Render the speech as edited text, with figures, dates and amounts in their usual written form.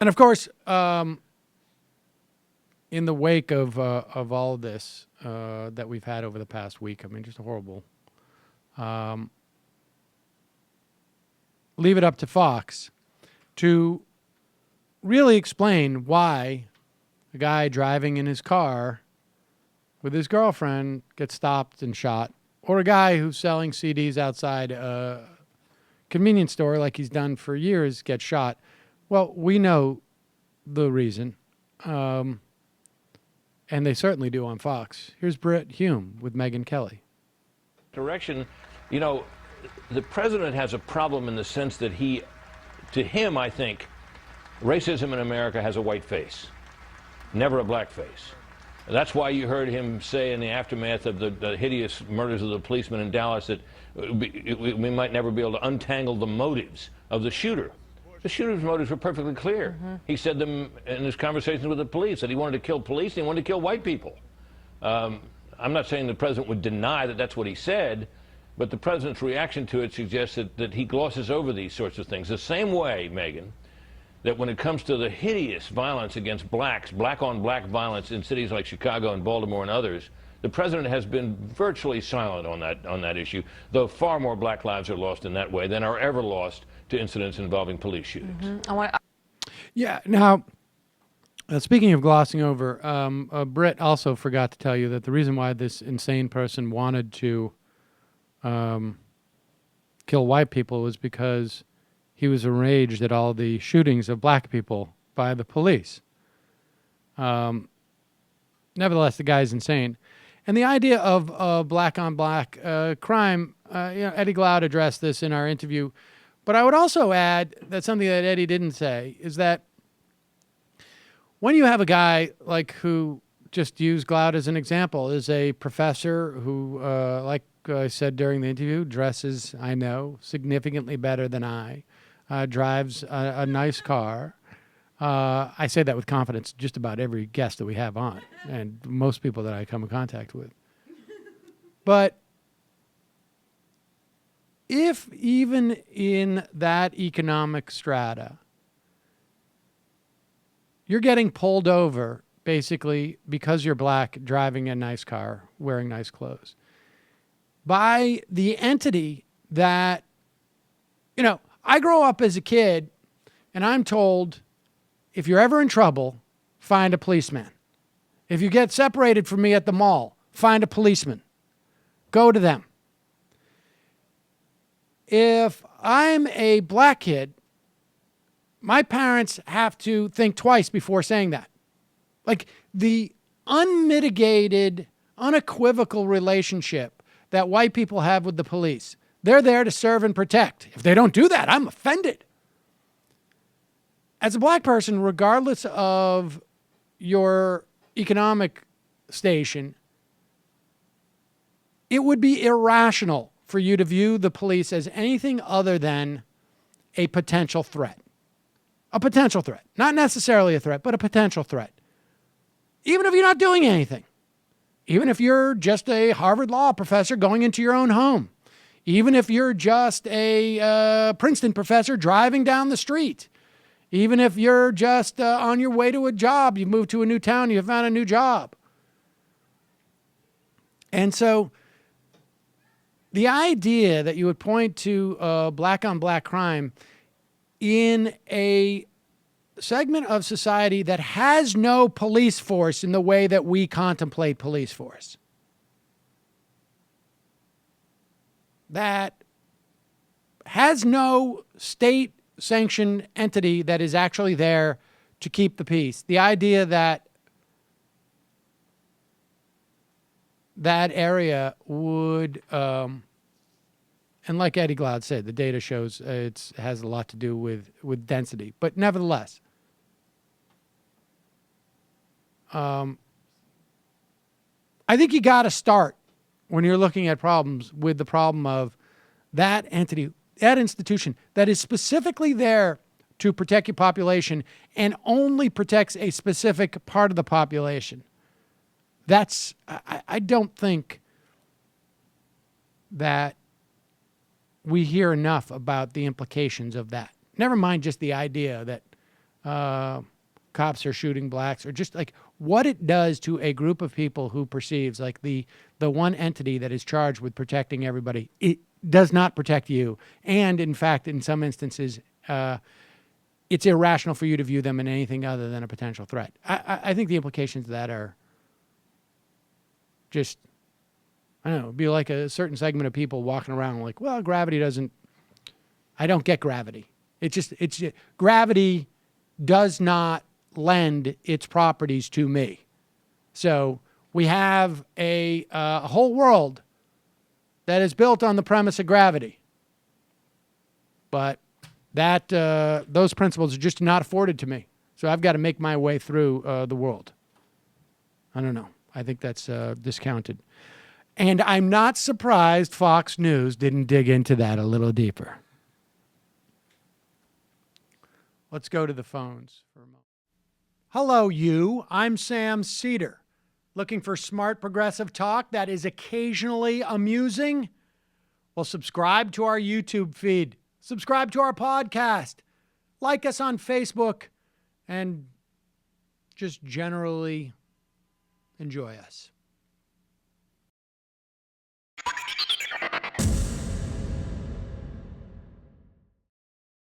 And of course, in the wake of all of this that we've had over the past week, I mean, just horrible. Leave it up to Fox to really explain why a guy driving in his car with his girlfriend gets stopped and shot, or a guy who's selling CDs outside a convenience store like he's done for years gets shot. Well, we know the reason, and they certainly do on Fox. Here's Brit Hume with Megyn Kelly. Direction, you know, the president has a problem in the sense that to him, I think, racism in America has a white face, never a black face. That's why you heard him say in the aftermath of the hideous murders of the policeman in Dallas that we might never be able to untangle the motives of the shooter. The shooter's motives were perfectly clear. Mm-hmm. He said them in his conversations with the police, that he wanted to kill police and he wanted to kill white people. I'm not saying the president would deny that that's what he said, but the president's reaction to it suggests that he glosses over these sorts of things. The same way, Megyn, that when it comes to the hideous violence against blacks, black-on-black violence in cities like Chicago and Baltimore and others, the president has been virtually silent on that issue, though far more black lives are lost in that way than are ever lost to incidents involving police shootings. Mm-hmm. Yeah, now, speaking of glossing over, Britt also forgot to tell you that the reason why this insane person wanted to kill white people was because he was enraged at all the shootings of black people by the police. Nevertheless, the guy's insane. And the idea of black-on-black crime, Eddie Glaude addressed this in our interview. But I would also add that something that Eddie didn't say is that when you have a guy like who, just use Glaude as an example, is a professor who, like I said during the interview, dresses, I know, significantly better than I, drives a nice car. I say that with confidence just about every guest that we have on and most people that I come in contact with. But if even in that economic strata, you're getting pulled over basically because you're black, driving a nice car, wearing nice clothes, by the entity that, I grow up as a kid and I'm told, if you're ever in trouble, find a policeman. If you get separated from me at the mall, find a policeman. Go to them. If I'm a black kid, my parents have to think twice before saying that. Like the unmitigated, unequivocal relationship that white people have with the police. They're there to serve and protect. If they don't do that, I'm offended. As a black person, regardless of your economic station, it would be irrational for you to view the police as anything other than a potential threat. A potential threat. Not necessarily a threat, but a potential threat. Even if you're not doing anything. Even if you're just a Harvard law professor going into your own home. Even if you're just a Princeton professor driving down the street. Even if you're just on your way to a job, you moved to a new town, you found a new job. And so the idea that you would point to black-on-black crime in a segment of society that has no police force in the way that we contemplate police force, that has no state-sanctioned entity that is actually there to keep the peace. The idea that that area would, and like Eddie Glaude said, the data shows it has a lot to do with density. But nevertheless, I think you got to start when you're looking at problems with the problem of that entity, that institution that is specifically there to protect your population and only protects a specific part of the population. I don't think that we hear enough about the implications of that. Never mind just the idea that cops are shooting blacks, or just like what it does to a group of people who perceives like the one entity that is charged with protecting everybody, it does not protect you. And in fact, in some instances, it's irrational for you to view them in anything other than a potential threat. I think the implications of that are just, I don't know, it'd be like a certain segment of people walking around like, well, gravity doesn't, I don't get gravity. Gravity does not lend its properties to me. So we have a whole world that is built on the premise of gravity. But that those principles are just not afforded to me. So I've got to make my way through the world. I don't know. I think that's discounted. And I'm not surprised Fox News didn't dig into that a little deeper. Let's go to the phones for a moment. Hello, you. I'm Sam Seder. Looking for smart progressive talk that is occasionally amusing? Well, subscribe to our YouTube feed. Subscribe to our podcast. Like us on Facebook. And just generally enjoy us.